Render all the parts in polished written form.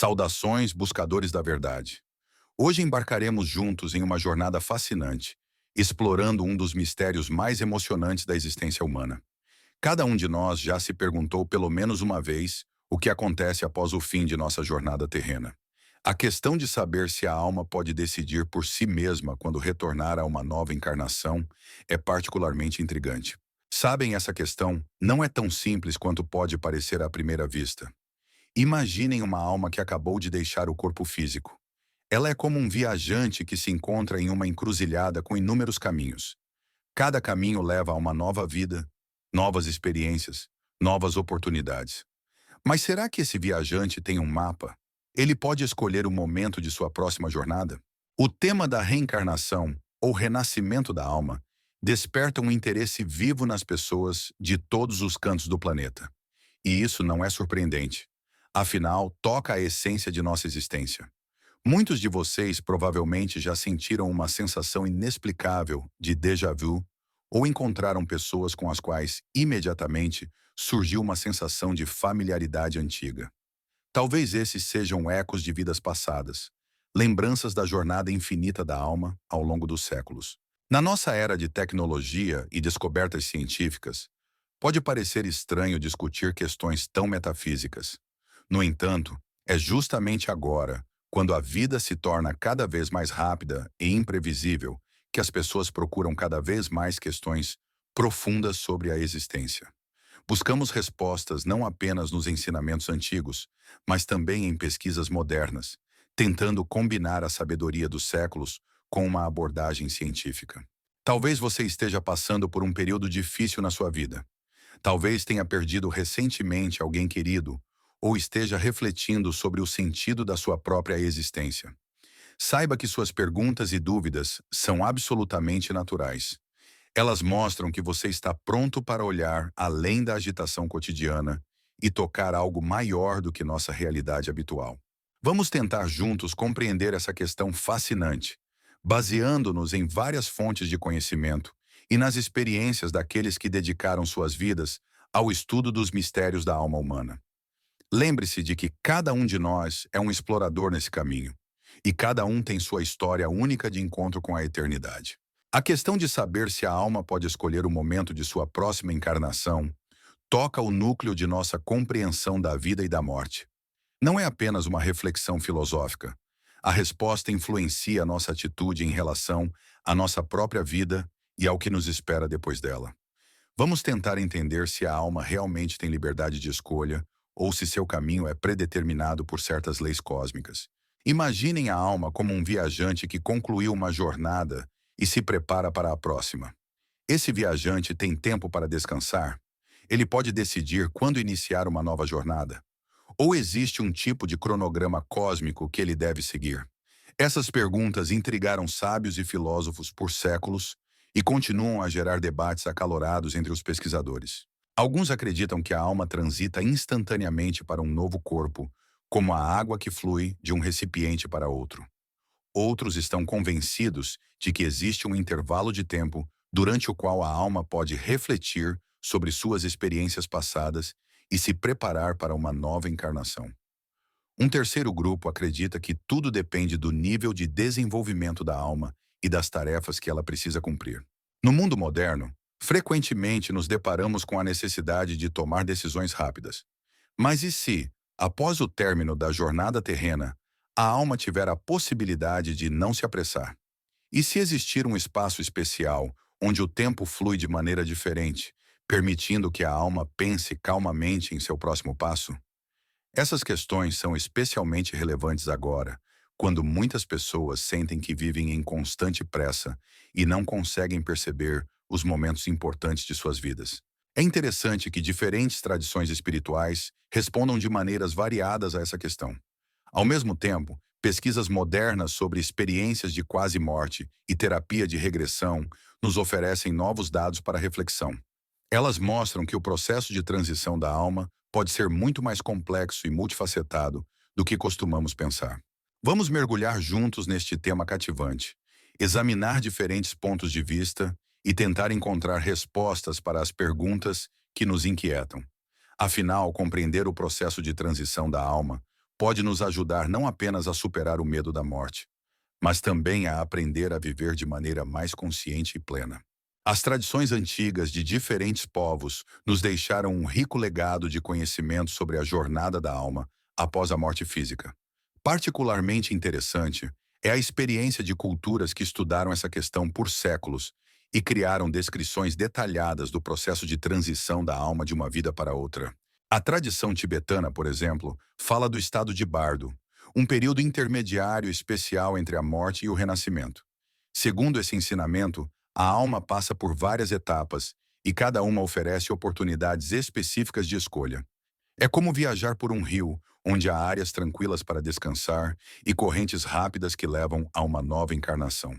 Saudações, buscadores da verdade. Hoje embarcaremos juntos em uma jornada fascinante, explorando um dos mistérios mais emocionantes da existência humana. Cada um de nós já se perguntou pelo menos uma vez o que acontece após o fim de nossa jornada terrena. A questão de saber se a alma pode decidir por si mesma quando retornar a uma nova encarnação é particularmente intrigante. Sabem, essa questão não é tão simples quanto pode parecer à primeira vista. Imaginem uma alma que acabou de deixar o corpo físico. Ela é como um viajante que se encontra em uma encruzilhada com inúmeros caminhos. Cada caminho leva a uma nova vida, novas experiências, novas oportunidades. Mas será que esse viajante tem um mapa? Ele pode escolher o momento de sua próxima jornada? O tema da reencarnação, ou renascimento da alma, desperta um interesse vivo nas pessoas de todos os cantos do planeta. E isso não é surpreendente. Afinal, toca a essência de nossa existência. Muitos de vocês provavelmente já sentiram uma sensação inexplicável de déjà vu ou encontraram pessoas com as quais, imediatamente, surgiu uma sensação de familiaridade antiga. Talvez esses sejam ecos de vidas passadas, lembranças da jornada infinita da alma ao longo dos séculos. Na nossa era de tecnologia e descobertas científicas, pode parecer estranho discutir questões tão metafísicas. No entanto, é justamente agora, quando a vida se torna cada vez mais rápida e imprevisível, que as pessoas procuram cada vez mais questões profundas sobre a existência. Buscamos respostas não apenas nos ensinamentos antigos, mas também em pesquisas modernas, tentando combinar a sabedoria dos séculos com uma abordagem científica. Talvez você esteja passando por um período difícil na sua vida. Talvez tenha perdido recentemente alguém querido, ou esteja refletindo sobre o sentido da sua própria existência. Saiba que suas perguntas e dúvidas são absolutamente naturais. Elas mostram que você está pronto para olhar além da agitação cotidiana e tocar algo maior do que nossa realidade habitual. Vamos tentar juntos compreender essa questão fascinante, baseando-nos em várias fontes de conhecimento e nas experiências daqueles que dedicaram suas vidas ao estudo dos mistérios da alma humana. Lembre-se de que cada um de nós é um explorador nesse caminho, e cada um tem sua história única de encontro com a eternidade. A questão de saber se a alma pode escolher o momento de sua próxima encarnação toca o núcleo de nossa compreensão da vida e da morte. Não é apenas uma reflexão filosófica. A resposta influencia a nossa atitude em relação à nossa própria vida e ao que nos espera depois dela. Vamos tentar entender se a alma realmente tem liberdade de escolha ou se seu caminho é predeterminado por certas leis cósmicas. Imaginem a alma como um viajante que concluiu uma jornada e se prepara para a próxima. Esse viajante tem tempo para descansar? Ele pode decidir quando iniciar uma nova jornada? Ou existe um tipo de cronograma cósmico que ele deve seguir? Essas perguntas intrigaram sábios e filósofos por séculos e continuam a gerar debates acalorados entre os pesquisadores. Alguns acreditam que a alma transita instantaneamente para um novo corpo, como a água que flui de um recipiente para outro. Outros estão convencidos de que existe um intervalo de tempo durante o qual a alma pode refletir sobre suas experiências passadas e se preparar para uma nova encarnação. Um terceiro grupo acredita que tudo depende do nível de desenvolvimento da alma e das tarefas que ela precisa cumprir. No mundo moderno, frequentemente nos deparamos com a necessidade de tomar decisões rápidas. Mas e se, após o término da jornada terrena, a alma tiver a possibilidade de não se apressar? E se existir um espaço especial, onde o tempo flui de maneira diferente, permitindo que a alma pense calmamente em seu próximo passo? Essas questões são especialmente relevantes agora, quando muitas pessoas sentem que vivem em constante pressa e não conseguem perceber os momentos importantes de suas vidas. É interessante que diferentes tradições espirituais respondam de maneiras variadas a essa questão. Ao mesmo tempo, pesquisas modernas sobre experiências de quase morte e terapia de regressão nos oferecem novos dados para reflexão. Elas mostram que o processo de transição da alma pode ser muito mais complexo e multifacetado do que costumamos pensar. Vamos mergulhar juntos neste tema cativante, examinar diferentes pontos de vista e tentar encontrar respostas para as perguntas que nos inquietam. Afinal, compreender o processo de transição da alma pode nos ajudar não apenas a superar o medo da morte, mas também a aprender a viver de maneira mais consciente e plena. As tradições antigas de diferentes povos nos deixaram um rico legado de conhecimento sobre a jornada da alma após a morte física. Particularmente interessante é a experiência de culturas que estudaram essa questão por séculos e criaram descrições detalhadas do processo de transição da alma de uma vida para outra. A tradição tibetana, por exemplo, fala do estado de bardo, um período intermediário especial entre a morte e o renascimento. Segundo esse ensinamento, a alma passa por várias etapas e cada uma oferece oportunidades específicas de escolha. É como viajar por um rio, onde há áreas tranquilas para descansar e correntes rápidas que levam a uma nova encarnação.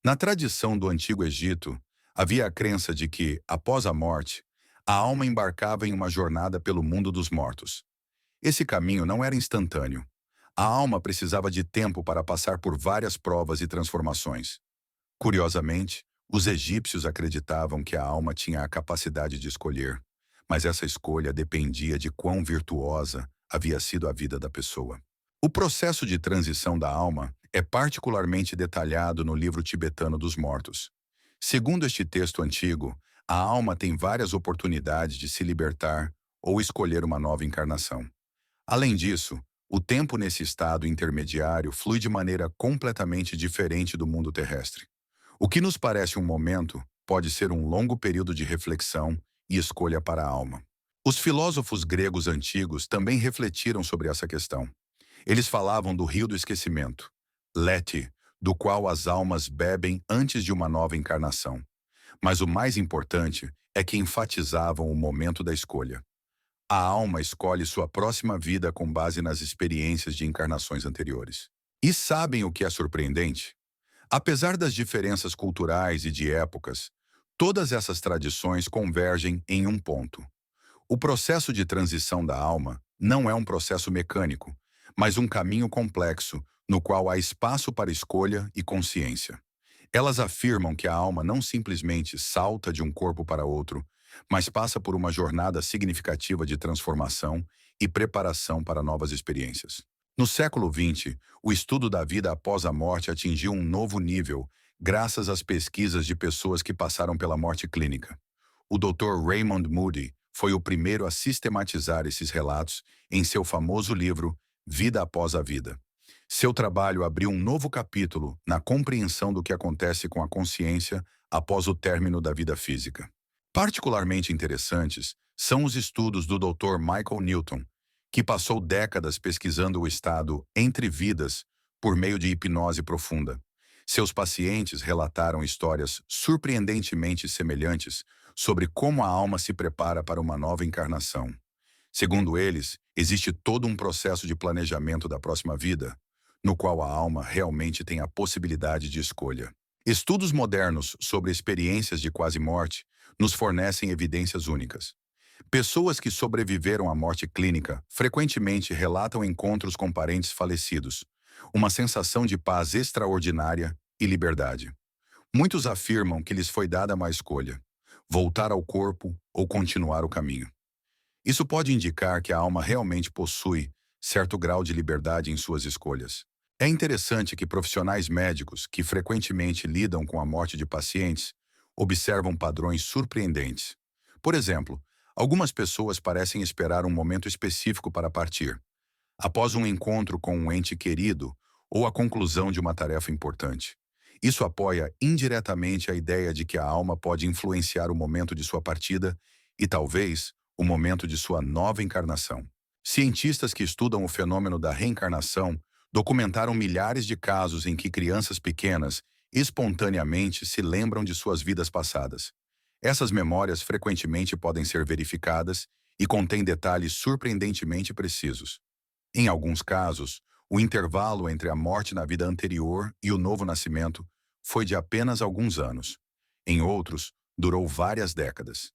Na tradição do Antigo Egito, havia a crença de que, após a morte, a alma embarcava em uma jornada pelo mundo dos mortos. Esse caminho não era instantâneo. A alma precisava de tempo para passar por várias provas e transformações. Curiosamente, os egípcios acreditavam que a alma tinha a capacidade de escolher, mas essa escolha dependia de quão virtuosa havia sido a vida da pessoa. O processo de transição da alma é particularmente detalhado no livro tibetano dos mortos. Segundo este texto antigo, a alma tem várias oportunidades de se libertar ou escolher uma nova encarnação. Além disso, o tempo nesse estado intermediário flui de maneira completamente diferente do mundo terrestre. O que nos parece um momento pode ser um longo período de reflexão e escolha para a alma. Os filósofos gregos antigos também refletiram sobre essa questão. Eles falavam do rio do esquecimento, Lete, do qual as almas bebem antes de uma nova encarnação. Mas o mais importante é que enfatizavam o momento da escolha. A alma escolhe sua próxima vida com base nas experiências de encarnações anteriores. E sabem o que é surpreendente? Apesar das diferenças culturais e de épocas, todas essas tradições convergem em um ponto. O processo de transição da alma não é um processo mecânico, mas um caminho complexo no qual há espaço para escolha e consciência. Elas afirmam que a alma não simplesmente salta de um corpo para outro, mas passa por uma jornada significativa de transformação e preparação para novas experiências. No século XX, o estudo da vida após a morte atingiu um novo nível, graças às pesquisas de pessoas que passaram pela morte clínica. O Dr. Raymond Moody foi o primeiro a sistematizar esses relatos em seu famoso livro Vida Após a Vida. Seu trabalho abriu um novo capítulo na compreensão do que acontece com a consciência após o término da vida física. Particularmente interessantes são os estudos do Dr. Michael Newton, que passou décadas pesquisando o estado entre vidas por meio de hipnose profunda. Seus pacientes relataram histórias surpreendentemente semelhantes sobre como a alma se prepara para uma nova encarnação. Segundo eles, existe todo um processo de planejamento da próxima vida, no qual a alma realmente tem a possibilidade de escolha. Estudos modernos sobre experiências de quase-morte nos fornecem evidências únicas. Pessoas que sobreviveram à morte clínica frequentemente relatam encontros com parentes falecidos, uma sensação de paz extraordinária e liberdade. Muitos afirmam que lhes foi dada uma escolha: voltar ao corpo ou continuar o caminho. Isso pode indicar que a alma realmente possui certo grau de liberdade em suas escolhas. É interessante que profissionais médicos, que frequentemente lidam com a morte de pacientes, observam padrões surpreendentes. Por exemplo, algumas pessoas parecem esperar um momento específico para partir, após um encontro com um ente querido ou a conclusão de uma tarefa importante. Isso apoia indiretamente a ideia de que a alma pode influenciar o momento de sua partida e, talvez, o momento de sua nova encarnação. Cientistas que estudam o fenômeno da reencarnação documentaram milhares de casos em que crianças pequenas espontaneamente se lembram de suas vidas passadas. Essas memórias frequentemente podem ser verificadas e contêm detalhes surpreendentemente precisos. Em alguns casos, o intervalo entre a morte na vida anterior e o novo nascimento foi de apenas alguns anos. Em outros, durou várias décadas.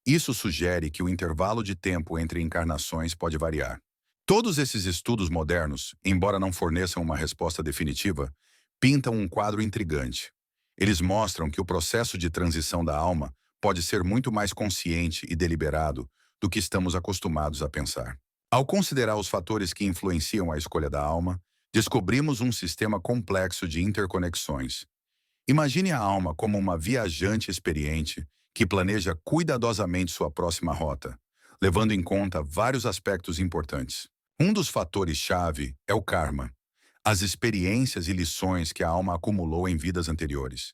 Isso sugere que o intervalo de tempo entre encarnações pode variar. Todos esses estudos modernos, embora não forneçam uma resposta definitiva, pintam um quadro intrigante. Eles mostram que o processo de transição da alma pode ser muito mais consciente e deliberado do que estamos acostumados a pensar. Ao considerar os fatores que influenciam a escolha da alma, descobrimos um sistema complexo de interconexões. Imagine a alma como uma viajante experiente que planeja cuidadosamente sua próxima rota, levando em conta vários aspectos importantes. Um dos fatores-chave é o karma, as experiências e lições que a alma acumulou em vidas anteriores.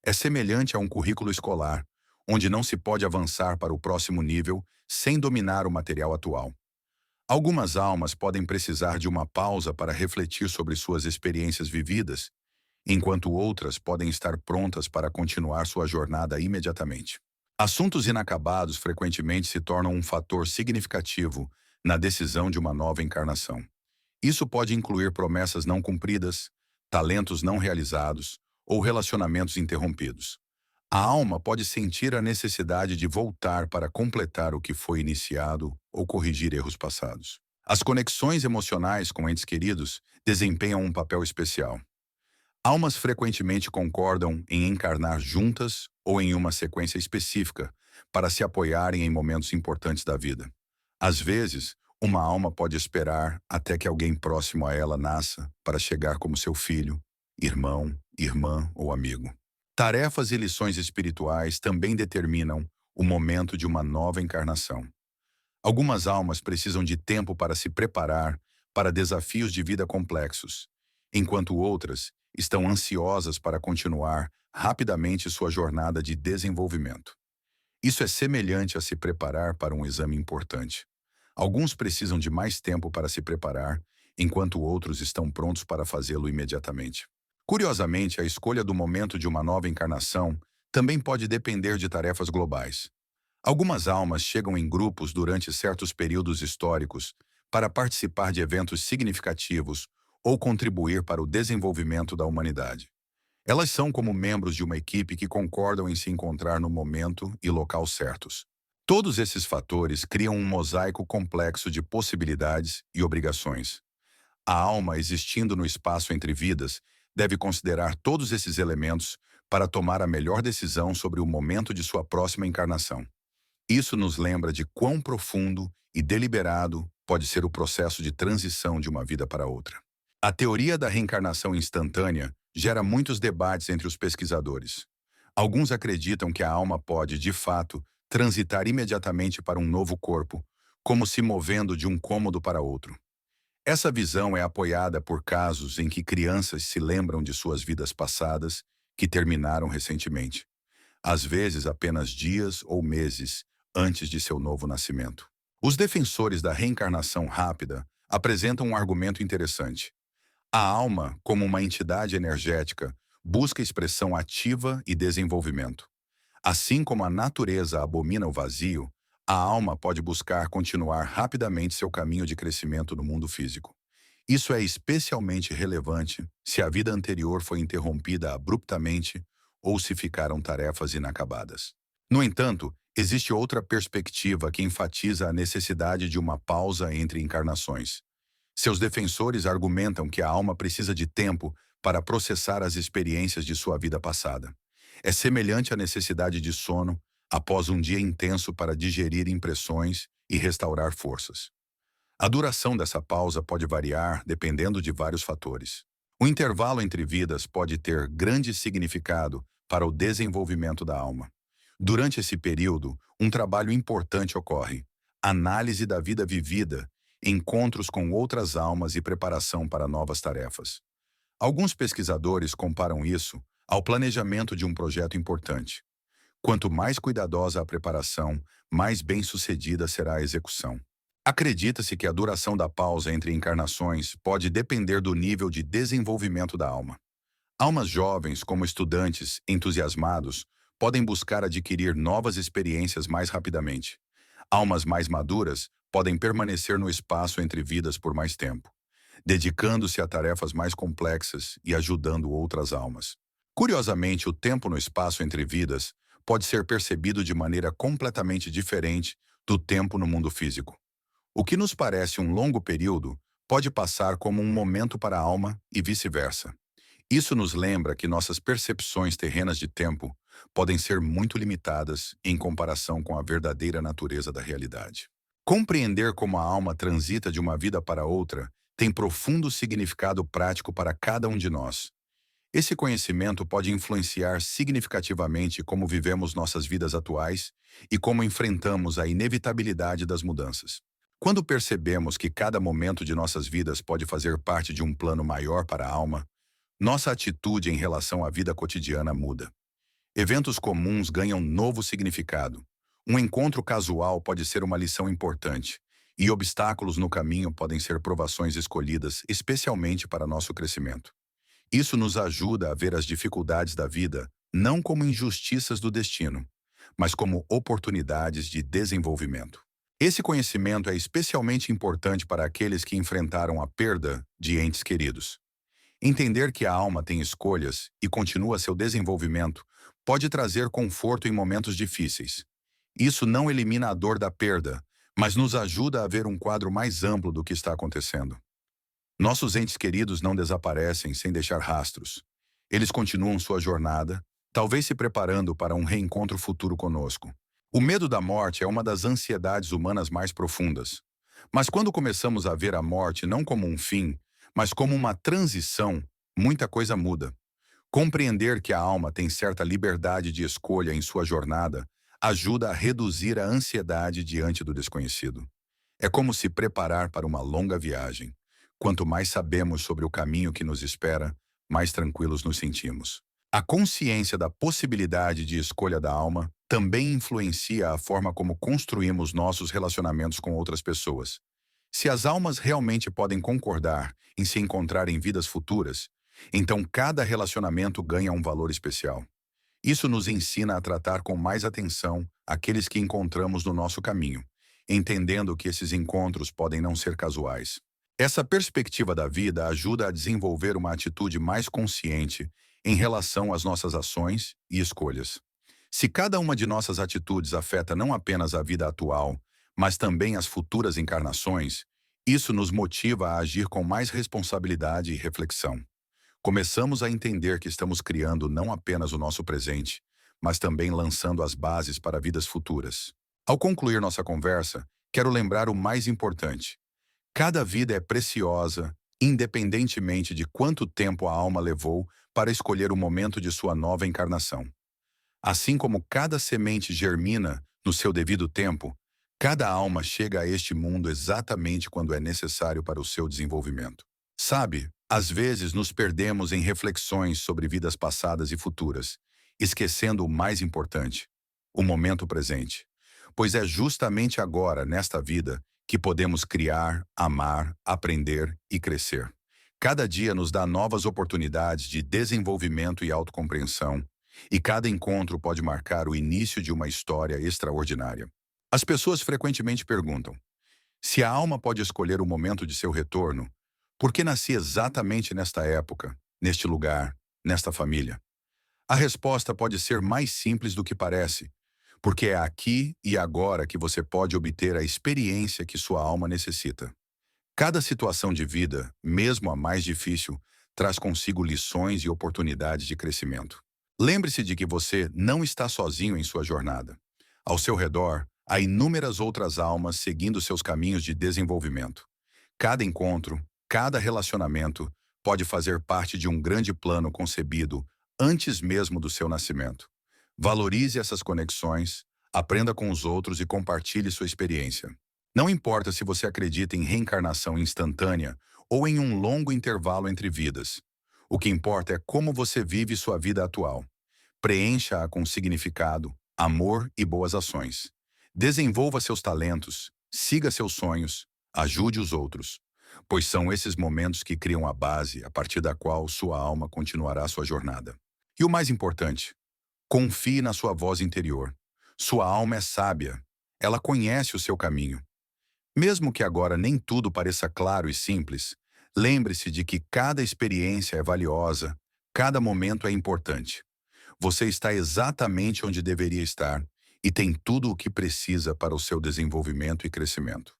É semelhante a um currículo escolar, onde não se pode avançar para o próximo nível sem dominar o material atual. Algumas almas podem precisar de uma pausa para refletir sobre suas experiências vividas, enquanto outras podem estar prontas para continuar sua jornada imediatamente. Assuntos inacabados frequentemente se tornam um fator significativo na decisão de uma nova encarnação. Isso pode incluir promessas não cumpridas, talentos não realizados ou relacionamentos interrompidos. A alma pode sentir a necessidade de voltar para completar o que foi iniciado ou corrigir erros passados. As conexões emocionais com entes queridos desempenham um papel especial. Almas frequentemente concordam em encarnar juntas ou em uma sequência específica para se apoiarem em momentos importantes da vida. Às vezes, uma alma pode esperar até que alguém próximo a ela nasça para chegar como seu filho, irmão, irmã ou amigo. Tarefas e lições espirituais também determinam o momento de uma nova encarnação. Algumas almas precisam de tempo para se preparar para desafios de vida complexos, enquanto outras estão ansiosas para continuar rapidamente sua jornada de desenvolvimento. Isso é semelhante a se preparar para um exame importante. Alguns precisam de mais tempo para se preparar, enquanto outros estão prontos para fazê-lo imediatamente. Curiosamente, a escolha do momento de uma nova encarnação também pode depender de tarefas globais. Algumas almas chegam em grupos durante certos períodos históricos para participar de eventos significativos ou contribuir para o desenvolvimento da humanidade. Elas são como membros de uma equipe que concordam em se encontrar no momento e local certos. Todos esses fatores criam um mosaico complexo de possibilidades e obrigações. A alma, existindo no espaço entre vidas, deve considerar todos esses elementos para tomar a melhor decisão sobre o momento de sua próxima encarnação. Isso nos lembra de quão profundo e deliberado pode ser o processo de transição de uma vida para outra. A teoria da reencarnação instantânea gera muitos debates entre os pesquisadores. Alguns acreditam que a alma pode, de fato, transitar imediatamente para um novo corpo, como se movendo de um cômodo para outro. Essa visão é apoiada por casos em que crianças se lembram de suas vidas passadas, que terminaram recentemente, às vezes apenas dias ou meses antes de seu novo nascimento. Os defensores da reencarnação rápida apresentam um argumento interessante. A alma, como uma entidade energética, busca expressão ativa e desenvolvimento. Assim como a natureza abomina o vazio, a alma pode buscar continuar rapidamente seu caminho de crescimento no mundo físico. Isso é especialmente relevante se a vida anterior foi interrompida abruptamente ou se ficaram tarefas inacabadas. No entanto, existe outra perspectiva que enfatiza a necessidade de uma pausa entre encarnações. Seus defensores argumentam que a alma precisa de tempo para processar as experiências de sua vida passada. É semelhante à necessidade de sono após um dia intenso para digerir impressões e restaurar forças. A duração dessa pausa pode variar dependendo de vários fatores. O intervalo entre vidas pode ter grande significado para o desenvolvimento da alma. Durante esse período, um trabalho importante ocorre: análise da vida vivida, encontros com outras almas e preparação para novas tarefas. Alguns pesquisadores comparam isso ao planejamento de um projeto importante. Quanto mais cuidadosa a preparação, mais bem-sucedida será a execução. Acredita-se que a duração da pausa entre encarnações pode depender do nível de desenvolvimento da alma. Almas jovens, como estudantes entusiasmados, podem buscar adquirir novas experiências mais rapidamente. Almas mais maduras podem permanecer no espaço entre vidas por mais tempo, dedicando-se a tarefas mais complexas e ajudando outras almas. Curiosamente, o tempo no espaço entre vidas pode ser percebido de maneira completamente diferente do tempo no mundo físico. O que nos parece um longo período pode passar como um momento para a alma e vice-versa. Isso nos lembra que nossas percepções terrenas de tempo podem ser muito limitadas em comparação com a verdadeira natureza da realidade. Compreender como a alma transita de uma vida para outra tem profundo significado prático para cada um de nós. Esse conhecimento pode influenciar significativamente como vivemos nossas vidas atuais e como enfrentamos a inevitabilidade das mudanças. Quando percebemos que cada momento de nossas vidas pode fazer parte de um plano maior para a alma, nossa atitude em relação à vida cotidiana muda. Eventos comuns ganham novo significado. Um encontro casual pode ser uma lição importante, e obstáculos no caminho podem ser provações escolhidas especialmente para nosso crescimento. Isso nos ajuda a ver as dificuldades da vida não como injustiças do destino, mas como oportunidades de desenvolvimento. Esse conhecimento é especialmente importante para aqueles que enfrentaram a perda de entes queridos. Entender que a alma tem escolhas e continua seu desenvolvimento pode trazer conforto em momentos difíceis. Isso não elimina a dor da perda, mas nos ajuda a ver um quadro mais amplo do que está acontecendo. Nossos entes queridos não desaparecem sem deixar rastros. Eles continuam sua jornada, talvez se preparando para um reencontro futuro conosco. O medo da morte é uma das ansiedades humanas mais profundas. Mas quando começamos a ver a morte não como um fim, mas como uma transição, muita coisa muda. Compreender que a alma tem certa liberdade de escolha em sua jornada ajuda a reduzir a ansiedade diante do desconhecido. É como se preparar para uma longa viagem. Quanto mais sabemos sobre o caminho que nos espera, mais tranquilos nos sentimos. A consciência da possibilidade de escolha da alma também influencia a forma como construímos nossos relacionamentos com outras pessoas. Se as almas realmente podem concordar em se encontrar em vidas futuras, então cada relacionamento ganha um valor especial. Isso nos ensina a tratar com mais atenção aqueles que encontramos no nosso caminho, entendendo que esses encontros podem não ser casuais. Essa perspectiva da vida ajuda a desenvolver uma atitude mais consciente em relação às nossas ações e escolhas. Se cada uma de nossas atitudes afeta não apenas a vida atual, mas também as futuras encarnações, isso nos motiva a agir com mais responsabilidade e reflexão. Começamos a entender que estamos criando não apenas o nosso presente, mas também lançando as bases para vidas futuras. Ao concluir nossa conversa, quero lembrar o mais importante. Cada vida é preciosa, independentemente de quanto tempo a alma levou para escolher o momento de sua nova encarnação. Assim como cada semente germina no seu devido tempo, cada alma chega a este mundo exatamente quando é necessário para o seu desenvolvimento. Sabe, às vezes nos perdemos em reflexões sobre vidas passadas e futuras, esquecendo o mais importante, o momento presente. Pois é justamente agora, nesta vida, que podemos criar, amar, aprender e crescer. Cada dia nos dá novas oportunidades de desenvolvimento e autocompreensão, e cada encontro pode marcar o início de uma história extraordinária. As pessoas frequentemente perguntam: se a alma pode escolher o momento de seu retorno, por que nasci exatamente nesta época, neste lugar, nesta família? A resposta pode ser mais simples do que parece, porque é aqui e agora que você pode obter a experiência que sua alma necessita. Cada situação de vida, mesmo a mais difícil, traz consigo lições e oportunidades de crescimento. Lembre-se de que você não está sozinho em sua jornada. Ao seu redor, há inúmeras outras almas seguindo seus caminhos de desenvolvimento. Cada encontro, cada relacionamento pode fazer parte de um grande plano concebido antes mesmo do seu nascimento. Valorize essas conexões, aprenda com os outros e compartilhe sua experiência. Não importa se você acredita em reencarnação instantânea ou em um longo intervalo entre vidas. O que importa é como você vive sua vida atual. Preencha-a com significado, amor e boas ações. Desenvolva seus talentos, siga seus sonhos, ajude os outros, pois são esses momentos que criam a base a partir da qual sua alma continuará sua jornada. E o mais importante, confie na sua voz interior. Sua alma é sábia. Ela conhece o seu caminho. Mesmo que agora nem tudo pareça claro e simples, lembre-se de que cada experiência é valiosa, cada momento é importante. Você está exatamente onde deveria estar e tem tudo o que precisa para o seu desenvolvimento e crescimento.